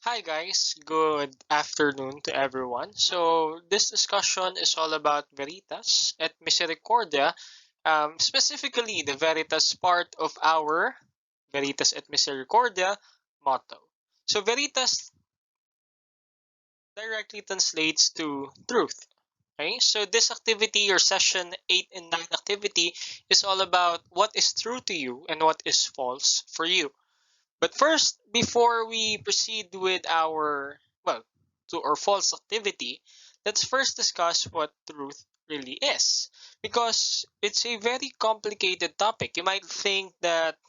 Hi guys, good afternoon to everyone. So this discussion is all about Veritas et Misericordia, specifically the Veritas part of our Veritas et Misericordia motto. So Veritas directly translates to truth. Okay, so this activity or session 8 and 9 activity is all about what is true to you and what is false for you. But first, before we proceed with to our false activity, let's first discuss what truth really is. Because it's a very complicated topic. You might think that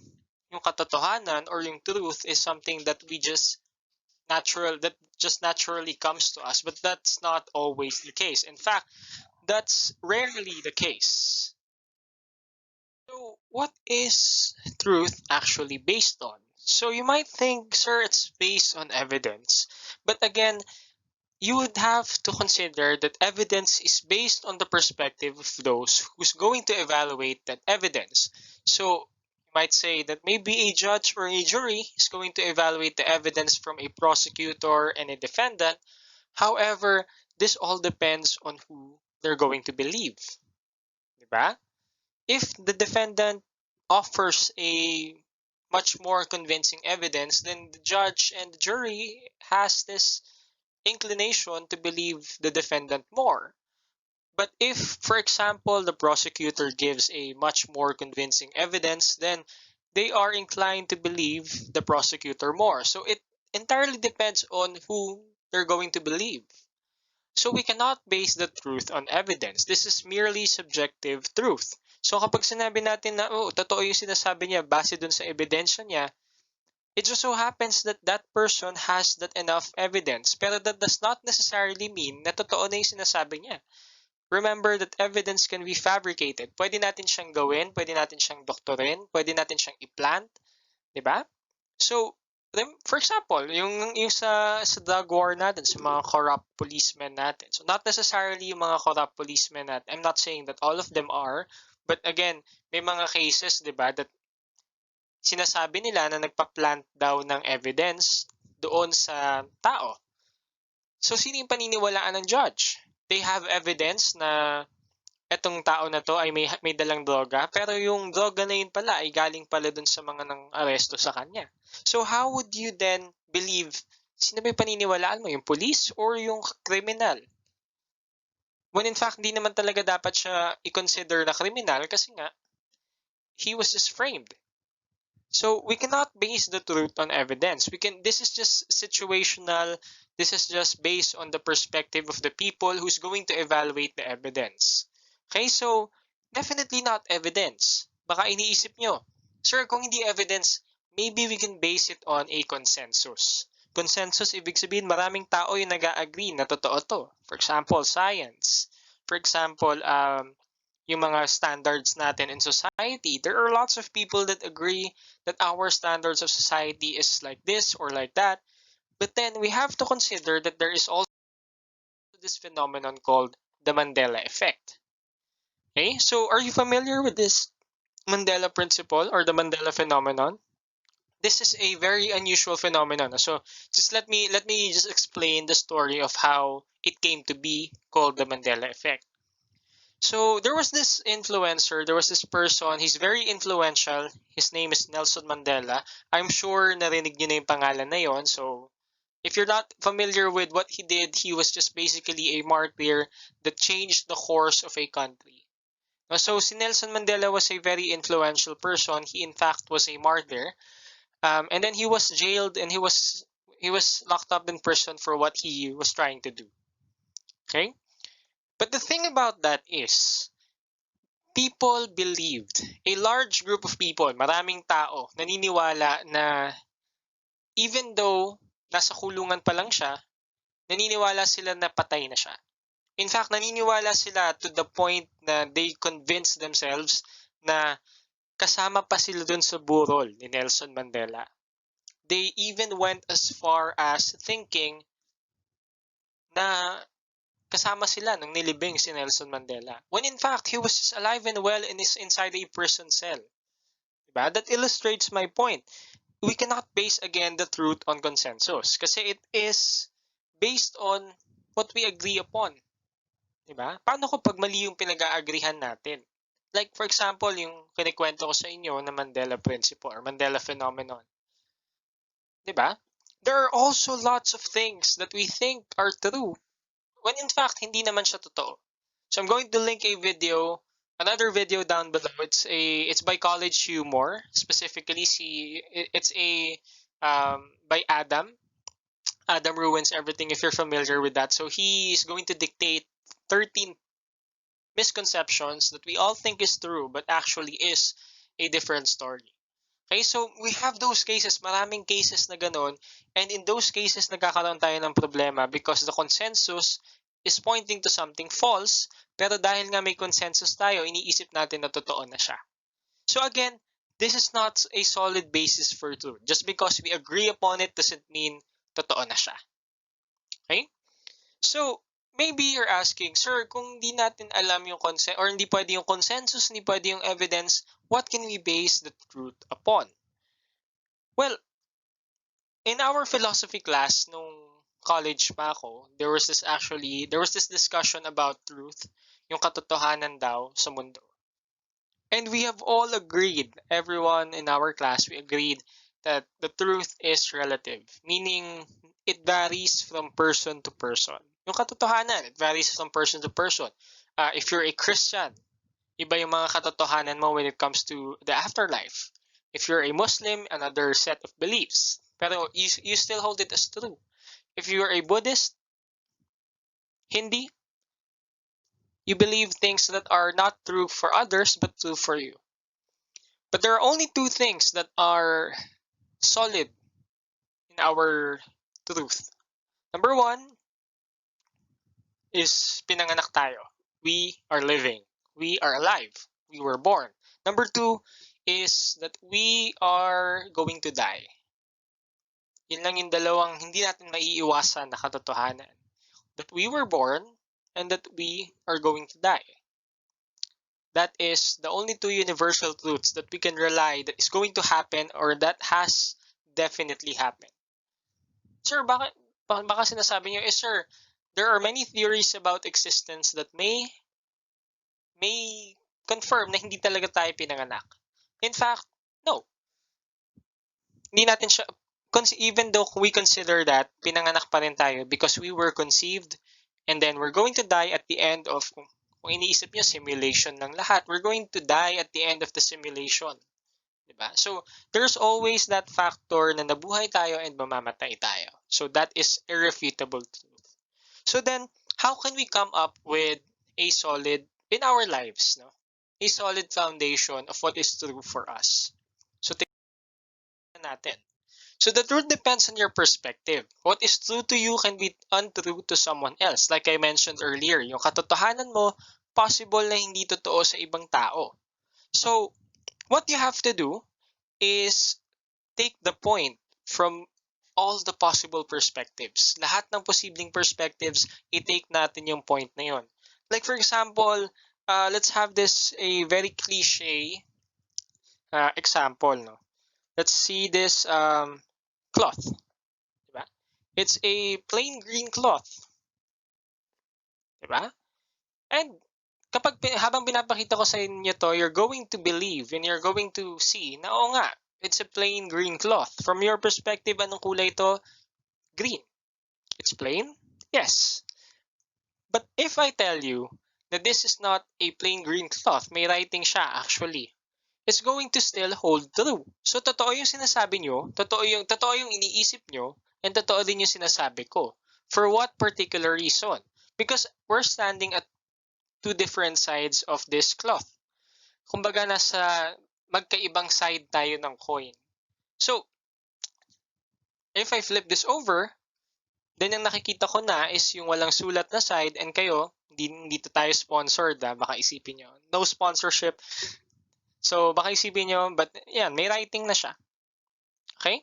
yung katotohanan or yung truth is something that just naturally comes to us, but that's not always the case. In fact, that's rarely the case. So, what is truth actually based on? So, you might think, sir, it's based on evidence. But again, you would have to consider that evidence is based on the perspective of those who's going to evaluate that evidence. So, you might say that maybe a judge or a jury is going to evaluate the evidence from a prosecutor and a defendant. However, this all depends on who they're going to believe. Diba? If the defendant offers a much more convincing evidence, then the judge and the jury has this inclination to believe the defendant more. But if, for example, the prosecutor gives a much more convincing evidence, then they are inclined to believe the prosecutor more. So it entirely depends on who they're going to believe. So we cannot base the truth on evidence. This is merely subjective truth. So kapag sinabi natin na, oh, totoo yung sinasabi niya base dun sa ebidensya niya, it just so happens that that person has that enough evidence. Pero that does not necessarily mean na totoo na yung sinasabi niya. Remember that evidence can be fabricated. Pwede natin siyang gawin, pwede natin siyang doktorin, pwede natin siyang i-plant, di ba? So, for example, yung sa drug war natin, sa mga corrupt policemen natin. So, not necessarily yung mga corrupt policemen natin. I'm not saying that all of them are, but again, may mga cases, di ba, that sinasabi nila na nagpa-plant daw ng evidence doon sa tao. So, sino yung paniniwalaan ng judge? They have evidence na etong tao na to ay may dalang droga, pero yung droga na yun pala ay galing pala dun sa mga nang aresto sa kanya. So how would you then believe, sino ba yung paniniwalaan mo, yung police or yung criminal? When in fact, di naman talaga dapat siya i-consider na criminal kasi nga, he was just framed. So we cannot base the truth on evidence. This is just situational. This is just based on the perspective of the people who's going to evaluate the evidence. Okay, so definitely not evidence. Baka iniisip nyo, sir, kung hindi evidence, maybe we can base it on a consensus. Consensus, ibig sabihin maraming tao yung nag-agree na totoo to. For example, science. For example, yung mga standards natin in society. There are lots of people that agree that our standards of society is like this or like that. But then we have to consider that there is also this phenomenon called the Mandela effect. Okay, so are you familiar with this Mandela principle or the Mandela phenomenon? This is a very unusual phenomenon. So just let me just explain the story of how it came to be called the Mandela effect. So there was this influencer, there was this person, he's very influential. His name is Nelson Mandela. I'm sure narinig niyo na yung pangalan na yon. So if you're not familiar with what he did, he was just basically a martyr that changed the course of a country. So si Nelson Mandela was a very influential person. He in fact was a martyr. And then he was jailed and he was locked up in prison for what he was trying to do. Okay? But the thing about that is people believed, a large group of people, maraming tao, naniniwala na even though nasa kulungan pa lang siya, naniniwala sila na patay na siya. In fact, naniniwala sila to the point na they convinced themselves na kasama pa sila dun sa burol ni Nelson Mandela. They even went as far as thinking na kasama sila nung nilibing si Nelson Mandela. When in fact, he was just alive and well and is inside a prison cell. Diba? That illustrates my point. we cannot base again the truth on consensus kasi it is based on what we agree upon. Diba? Paano kapag mali yung pinag-aagrihan natin? Like for example, yung kinikwento ko sa inyo na Mandela Principle or Mandela Phenomenon. Diba? There are also lots of things that we think are true when in fact hindi naman siya totoo. So I'm going to link a video, another video down below. It's by College Humor, specifically it's a by Adam. Adam Ruins Everything, if you're familiar with that. So he is going to dictate 13 misconceptions that we all think is true but actually is a different story. Okay, so we have those cases, maraming cases na ganun, and in those cases nagkakaroon tayo ng problema because the consensus is pointing to something false, pero dahil nga may consensus tayo, iniisip natin na totoo na siya. So again, this is not a solid basis for truth. Just because we agree upon it doesn't mean totoo na siya. Okay? So, maybe you're asking, sir, kung hindi natin alam yung or hindi pwede yung consensus, hindi pwede yung evidence, what can we base the truth upon? Well, in our philosophy class nung college pa ako, there was this discussion about truth, yung katotohanan daw sa mundo. And we have all agreed, everyone in our class, we agreed that the truth is relative, meaning it varies from person to person. Yung katotohanan, it varies from person to person. If you're a Christian, iba yung mga katotohanan mo when it comes to the afterlife. If you're a Muslim, another set of beliefs. Pero you still hold it as true. If you're a Buddhist, Hindi, you believe things that are not true for others but true for you. But there are only two things that are solid in our truth. Number one is pinanganak tayo. We are living. We are alive. We were born. Number two is that we are going to die. Yun lang yung dalawang hindi natin maiiwasan na katotohanan. That we were born and that we are going to die. That is the only two universal truths that we can rely that is going to happen or that has definitely happened. Sir, baka sinasabi niyo, sir, there are many theories about existence that may confirm na hindi talaga tayo pinanganak. In fact, no. Hindi natin siya, even though we consider that pinanganak pa rin tayo because we were conceived and then we're going to die at the end of, kung iniisip niyo, simulation ng lahat, we're going to die at the end of the simulation. Diba? So, there's always that factor na nabuhay tayo and mamamatay tayo. So, that is irrefutable truth. So then, how can we come up with a solid, in our lives, no? A solid foundation of what is true for us? So, tingnan natin. So, the truth depends on your perspective. What is true to you can be untrue to someone else. Like I mentioned earlier, yung katotohanan mo, possible na hindi totoo sa ibang tao. So, what you have to do is take the point from all the possible perspectives. Lahat ng posibleng perspectives, i-take natin yung point na yun. Like for example, let's have this a very cliche example. No? Let's see this cloth. Diba? It's a plain green cloth. Diba? And habang pinapakita ko sa inyo to, you're going to believe and you're going to see na oo nga, it's a plain green cloth. From your perspective, anong kulay ito? Green. It's plain? Yes. But if I tell you that this is not a plain green cloth, may writing siya actually, it's going to still hold true. So totoo yung sinasabi nyo, totoo yung iniisip nyo, and totoo din yung sinasabi ko. For what particular reason? Because we're standing at two different sides of this cloth. Kumbaga nasa magkaibang side tayo ng coin. So, if I flip this over, then yung nakikita ko na is yung walang sulat na side and kayo, dito tayo sponsored baka isipin nyo. No sponsorship. So, baka isipin nyo, but yan, may writing na siya. Okay?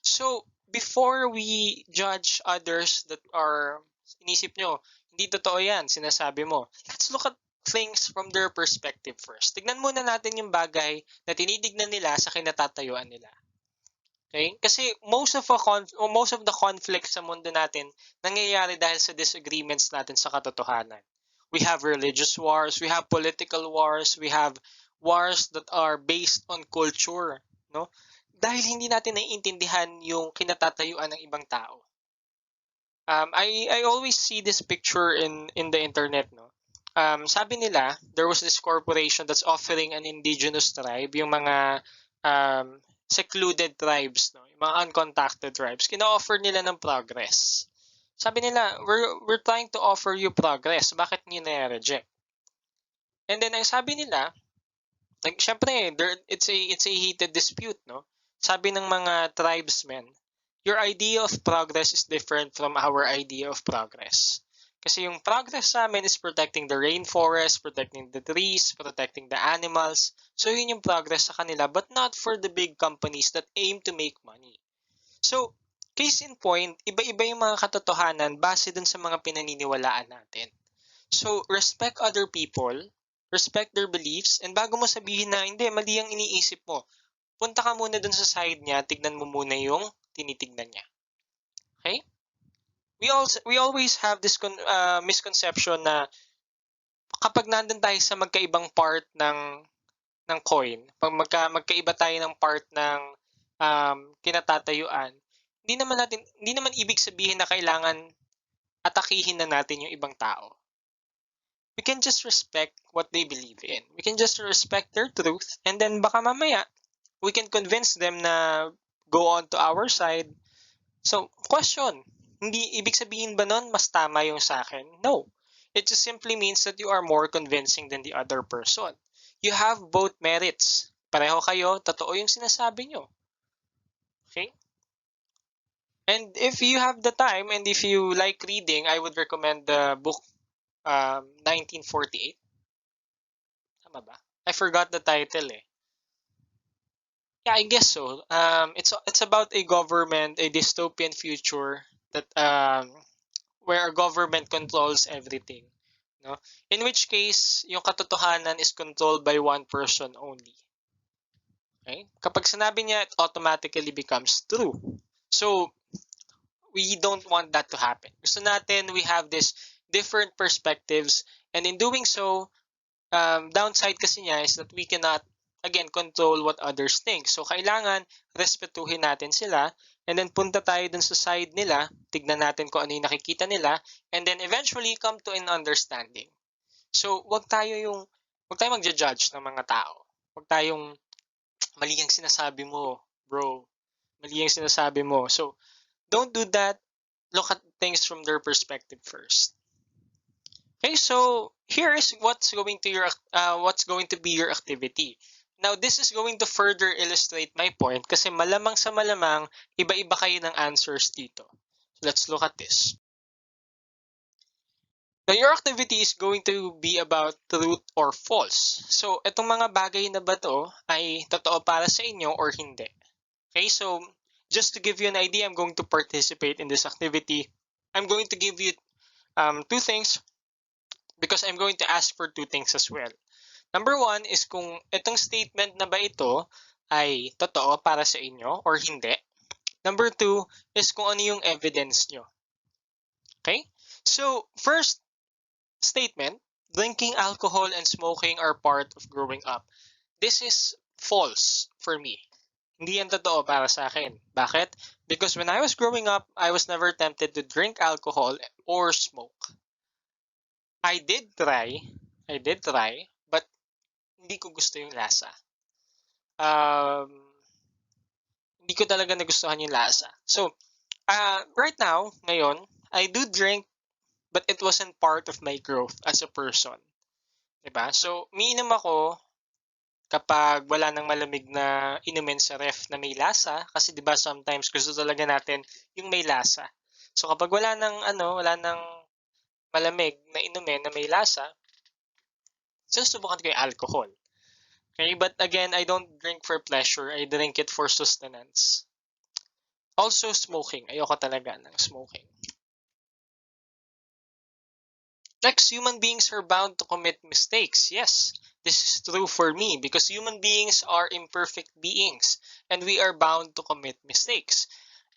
So, before we judge others that are, inisip nyo, hindi totoo yan, sinasabi mo. Let's look at things from their perspective first. Tignan muna natin yung bagay na tinitignan nila sa kinatatayuan nila. Okay? Kasi most of the conflicts sa mundo natin nangyayari dahil sa disagreements natin sa katotohanan. We have religious wars, we have political wars, we have wars that are based on culture, no? Dahil hindi natin naiintindihan yung kinatatayuan ng ibang tao. I always see this picture in the internet, no? Sabi nila, there was this corporation that's offering an indigenous tribe, yung mga secluded tribes, no? Yung mga uncontacted tribes, kina-offer nila ng progress. Sabi nila, we're trying to offer you progress. Bakit niyo na-reject? And then ang sabi nila, like, syempre, it's a heated dispute, no? Sabi ng mga tribesmen, your idea of progress is different from our idea of progress. Kasi yung progress sa amin is protecting the rainforest, protecting the trees, protecting the animals. So yun yung progress sa kanila, but not for the big companies that aim to make money. So, case in point, iba-iba yung mga katotohanan base dun sa mga pinaniniwalaan natin. So, respect other people, respect their beliefs, and bago mo sabihin na, hindi, mali ang iniisip mo, punta ka muna dun sa side niya, tignan mo muna yung tinitignan niya. Okay? We always have this misconception na kapag nandun tayo sa magkaibang part ng coin, pag magkaiba tayo ng part ng kinatatayuan, hindi naman ibig sabihin na kailangan atakihin na natin yung ibang tao. We can just respect what they believe in. We can just respect their truth, and then baka mamaya we can convince them na go on to our side. So, question, hindi ibig sabihin ba nun mas tama yung sa akin? No. It just simply means that you are more convincing than the other person. You have both merits. Pareho kayo, totoo yung sinasabi nyo. Okay? And if you have the time and if you like reading, I would recommend the book 1948. Tama ba? I forgot the title eh. Yeah, I guess so. It's about a government, a dystopian future that where a government controls everything, no? In which case, yung katotohanan is controlled by one person only. Okay? Kapag sinabi niya, it automatically becomes true. So, we don't want that to happen. Gusto natin, we have this different perspectives, and in doing so, downside kasi niya is that we cannot, again, control what others think. So, kailangan respetuhin natin sila, and then punta tayo dun sa side nila, tignan natin kung ano yung nakikita nila, and then eventually come to an understanding. So, wag tayo magja-judge ng mga tao. Wag tayong mali ang sinasabi mo, bro. Mali ang sinasabi mo. So, don't do that. Look at things from their perspective first. Okay, so here is what's going to be your activity. Now, this is going to further illustrate my point kasi malamang sa malamang iba-iba kayo ng answers dito. So let's look at this. Now, your activity is going to be about truth or false. So, itong mga bagay na ba to ay totoo para sa inyo or hindi? Okay, so just to give you an idea, I'm going to participate in this activity. I'm going to give you two things because I'm going to ask for two things as well. Number one is kung itong statement na ba ito ay totoo para sa inyo or hindi. Number two is kung ano yung evidence nyo. Okay? So, first statement, drinking alcohol and smoking are part of growing up. This is false for me. Hindi yan totoo para sa akin. Bakit? Because when I was growing up, I was never tempted to drink alcohol or smoke. I did try, but hindi ko gusto yung lasa. Hindi ko talaga nagustuhan yung lasa. So, right now, ngayon, I do drink, but it wasn't part of my growth as a person. Diba? So, umiinom ako kapag wala nang malamig na inumin sa ref na may lasa. Kasi diba sometimes gusto talaga natin yung may lasa. So, kapag wala nang malamig na inumin na may lasa, susubukan ko yung alcohol. Okay, but again, I don't drink for pleasure. I drink it for sustenance. Also, smoking. Ayoko talaga ng smoking. Next, human beings are bound to commit mistakes. Yes, this is true for me because human beings are imperfect beings and we are bound to commit mistakes.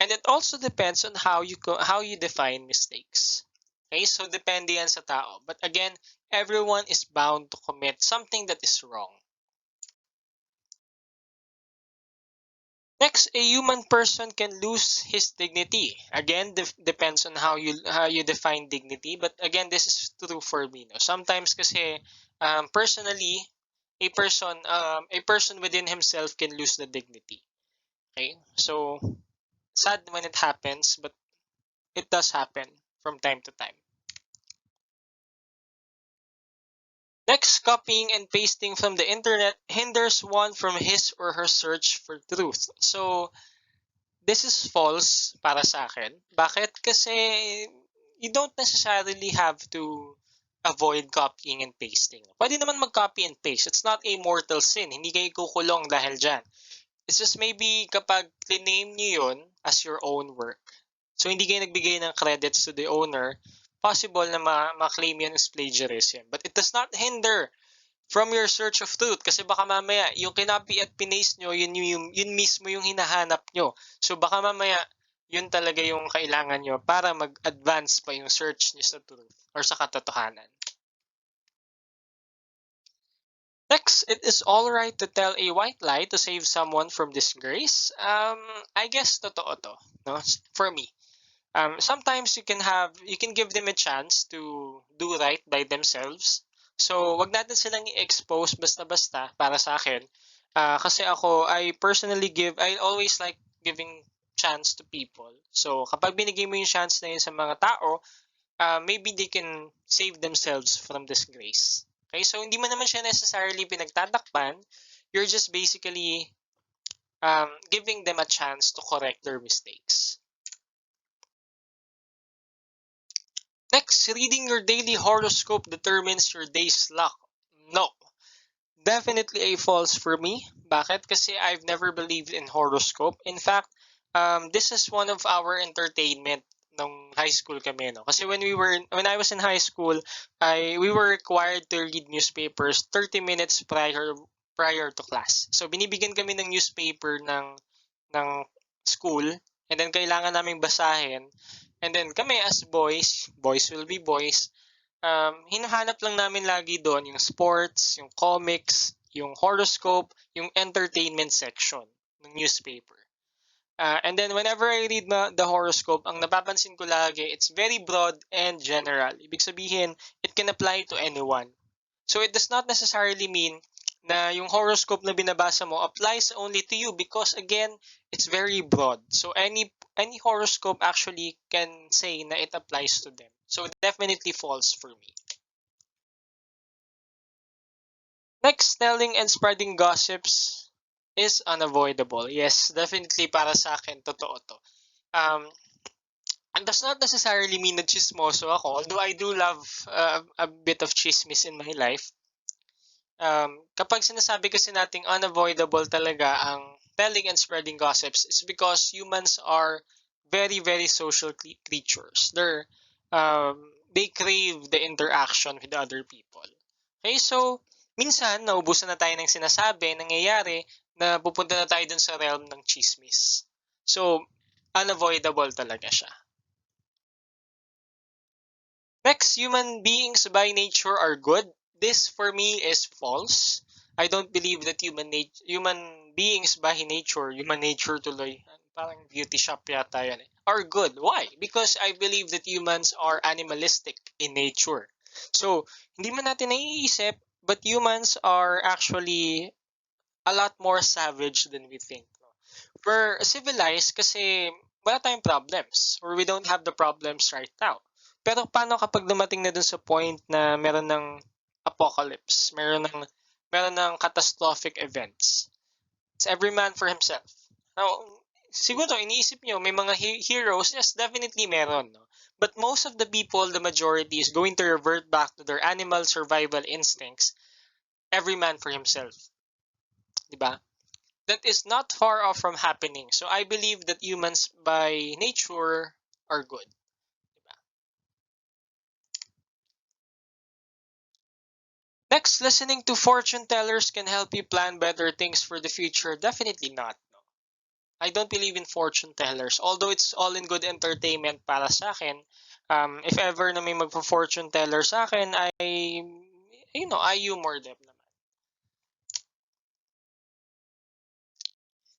And it also depends on how you define mistakes. Okay, so depende yan sa tao. But again, everyone is bound to commit something that is wrong. Next, a human person can lose his dignity. Again, depends on how you define dignity. But again, this is true for me. No? Sometimes kasi personally, a person within himself can lose the dignity. Okay, so sad when it happens, but it does happen from time to time. Next, copying and pasting from the internet hinders one from his or her search for truth. So this is false para sa akin. Bakit? Kasi you don't necessarily have to avoid copying and pasting. Pwede naman mag-copy and paste. It's not a mortal sin. Hindi kayo kukulong dahil dyan. It's just maybe kapag claim nyo yun as your own work. So hindi kayo nagbigay ng credits to the owner, possible na ma-claim yun as plagiarism. But it does not hinder from your search of truth kasi baka mamaya yung kinopy at pinaste nyo yun mismo yung hinahanap nyo. So baka mamaya yun talaga yung kailangan nyo para mag-advance pa yung search nyo sa truth or sa katotohanan. Next, it is all right to tell a white lie to save someone from disgrace. I guess totoo to, no? For me. Sometimes you can give them a chance to do right by themselves. So, wag natin silang i-expose basta-basta para sa akin. Kasi ako, I always like giving chance to people. So, kapag binigay mo yung chance na yun sa mga tao, maybe they can save themselves from disgrace. Okay, so hindi mo naman siya necessarily pinagtatakpan. You're just basically giving them a chance to correct their mistakes. Next, reading your daily horoscope determines your day's luck. No. Definitely a false for me. Bakit? Kasi I've never believed in horoscope. In fact, this is one of our entertainment nung high school kami, no? Kasi when I was in high school, we were required to read newspapers 30 minutes prior to class. So binibigyan kami ng newspaper ng school and then kailangan naming basahin. And then kami as boys will be boys, hinahanap lang namin lagi doon yung sports, yung comics, yung horoscope, yung entertainment section ng newspaper. And then whenever I read the horoscope, ang napapansin ko lagi, it's very broad and general. Ibig sabihin, it can apply to anyone. So it does not necessarily mean na yung horoscope na binabasa mo applies only to you because again, it's very broad. So any horoscope actually can say na it applies to them. So definitely false for me. Next, telling and spreading gossips is unavoidable. Yes, definitely para sa akin, totoo to. And does not necessarily mean na chismoso ako, although I do love a bit of chismis in my life. Kapag sinasabi kasi nating unavoidable talaga ang telling and spreading gossips, it's because humans are very, very social creatures. They crave the interaction with other people. Okay, so minsan naubusan na tayo ng sinasabi, nangyayari na pupunta na tayo dun sa realm ng chismis. So, unavoidable talaga siya. Next, human beings by nature are good. This for me is false. I don't believe that human beings by nature, human nature tuloy, parang beauty shop yata yan, are good. Why? Because I believe that humans are animalistic in nature. So, hindi man natin naiisip, but humans are actually a lot more savage than we think. We're civilized kasi wala tayong problems or we don't have the problems right now. Pero paano kapag dumating na dun sa point na meron ng apocalypse, meron ng catastrophic events? It's every man for himself. Now, siguro iniisip nyo, may mga heroes, yes, definitely meron. No? But most of the people, the majority, is going to revert back to their animal survival instincts, every man for himself. Diba? That is not far off from happening. So I believe that humans by nature are good. Next, listening to fortune tellers can help you plan better things for the future. Definitely not. No. I don't believe in fortune tellers. Although it's all in good entertainment para sa akin. If ever na may magpo-fortune teller sa akin, I humor them naman.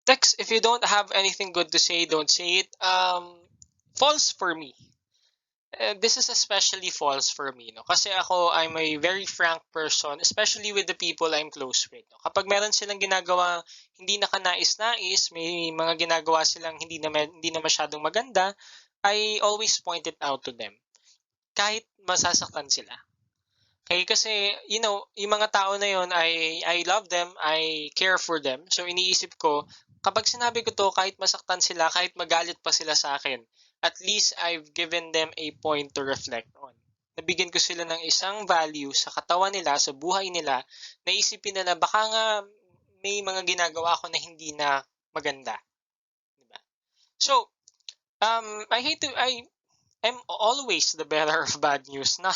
Next, if you don't have anything good to say, don't say it. False for me. This is especially false for me, no? Kasi ako, I'm a very frank person, especially with the people I'm close with. No? Kapag meron silang ginagawa hindi nakanais-nais, may mga ginagawa silang hindi na masyadong maganda, I always point it out to them. Kahit masasaktan sila. Okay, kasi yung mga tao na yon, I love them, I care for them. So iniisip ko, kapag sinabi ko to, kahit masaktan sila, kahit magalit pa sila sa akin, at least I've given them a point to reflect on. Nabigyan ko sila ng isang value sa katawan nila, sa buhay nila, naisipin nila baka nga may mga ginagawa ko na hindi na maganda. Diba? So, I'm always the bearer of bad news, not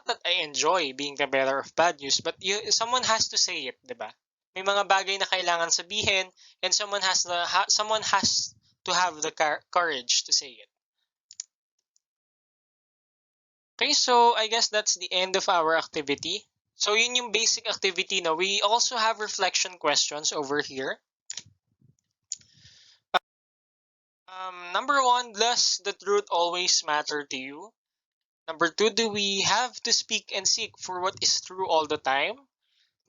that I enjoy being the bearer of bad news, but someone has to say it, 'di ba? May mga bagay na kailangan sabihin, and someone has to have the courage to say it. Okay, so I guess that's the end of our activity. So yun yung basic activity na. We also have reflection questions over here. Number 1, does the truth always matter to you? Number 2, do we have to speak and seek for what is true all the time?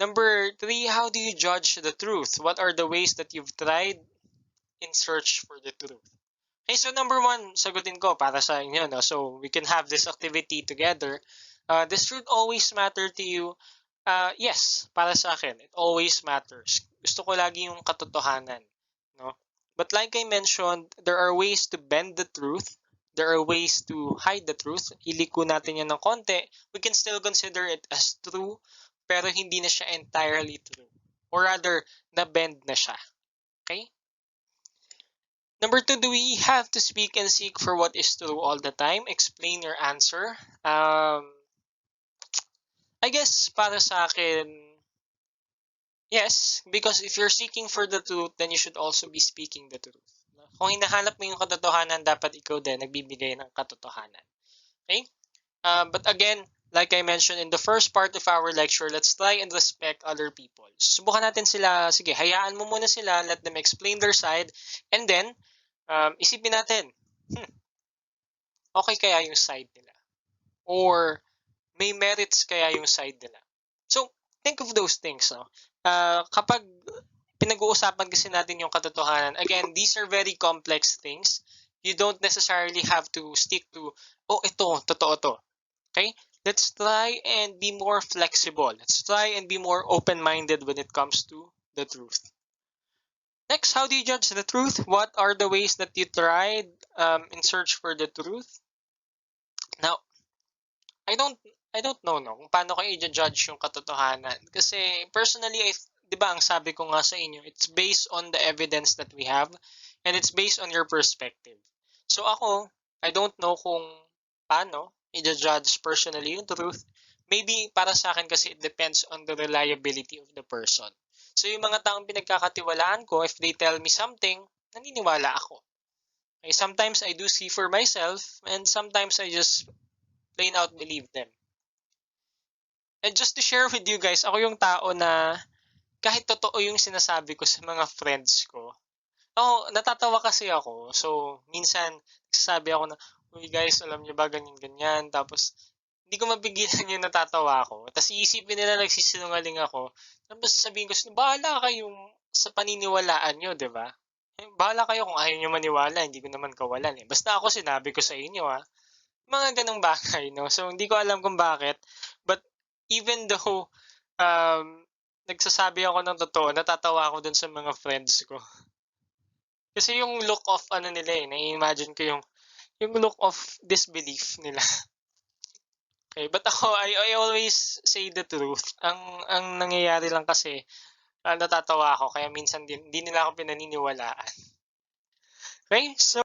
Number 3, how do you judge the truth? What are the ways that you've tried in search for the truth? Okay, so number 1, sagutin ko para sa inyo, no? So we can have this activity together. Does truth always matter to you? Yes, para sa akin, it always matters. Gusto ko lagi yung katotohanan, no? But like I mentioned, there are ways to bend the truth. There are ways to hide the truth. Iliko natin yan ng konti. We can still consider it as true, pero hindi na siya entirely true. Or rather, na-bend na siya. Okay? Number 2, do we have to speak and seek for what is true all the time? Explain your answer. I guess para sa akin, yes, because if you're seeking for the truth, then you should also be speaking the truth. Kung hinahanap mo yung katotohanan, dapat ikaw din nagbibigay ng katotohanan. Okay? But again, like I mentioned in the first part of our lecture, let's try and respect other people. Subukan natin sila, sige, hayaan mo muna sila, let them explain their side, and then, isipin natin, okay kaya yung side nila? Or may merits kaya yung side nila? So, think of those things. No? Kapag pinag-uusapan kasi natin yung katotohanan, again, these are very complex things. You don't necessarily have to stick to, ito, totoo to. Okay? Let's try and be more flexible. Let's try and be more open-minded when it comes to the truth. Next, how do you judge the truth? What are the ways that you tried in search for the truth? Now, I don't know no kung paano ko i-judge yung katotohanan. Kasi personally, 'di ba ang sabi ko nga sa inyo, it's based on the evidence that we have and it's based on your perspective. So ako, I don't know kung paano i-judge personally yung truth. Maybe para sa akin kasi it depends on the reliability of the person. So yung mga taong pinagkakatiwalaan ko, if they tell me something, naniniwala ako. Okay, sometimes I do see for myself and sometimes I just plain out believe them. And just to share with you guys, ako yung tao na kahit totoo yung sinasabi ko sa mga friends ko, natatawa kasi ako. So, minsan, nagsasabi ako na, uy guys, alam niyo ba, ganyan-ganyan. Tapos, hindi ko mapigilan yung natatawa ako. Tapos, iisipin nila nagsisinungaling ako. Tapos, sabihin ko, bahala kayong sa paniniwalaan nyo, di ba? Bahala kayo kung ayaw nyo maniwala, hindi ko naman kawalan. Basta ako sinabi ko sa inyo, mga ganong bagay, no? So, hindi ko alam kung bakit. But, even though, nagsasabi ako ng totoo, natatawa ako dun sa mga friends ko. Kasi yung look of nila nai-imagine ko yung look of disbelief nila. Okay, but ako I always say the truth. Ang nangyayari lang kasi natatawa ako kaya minsan din hindi nila ako pinaniniwalaan. Okay? So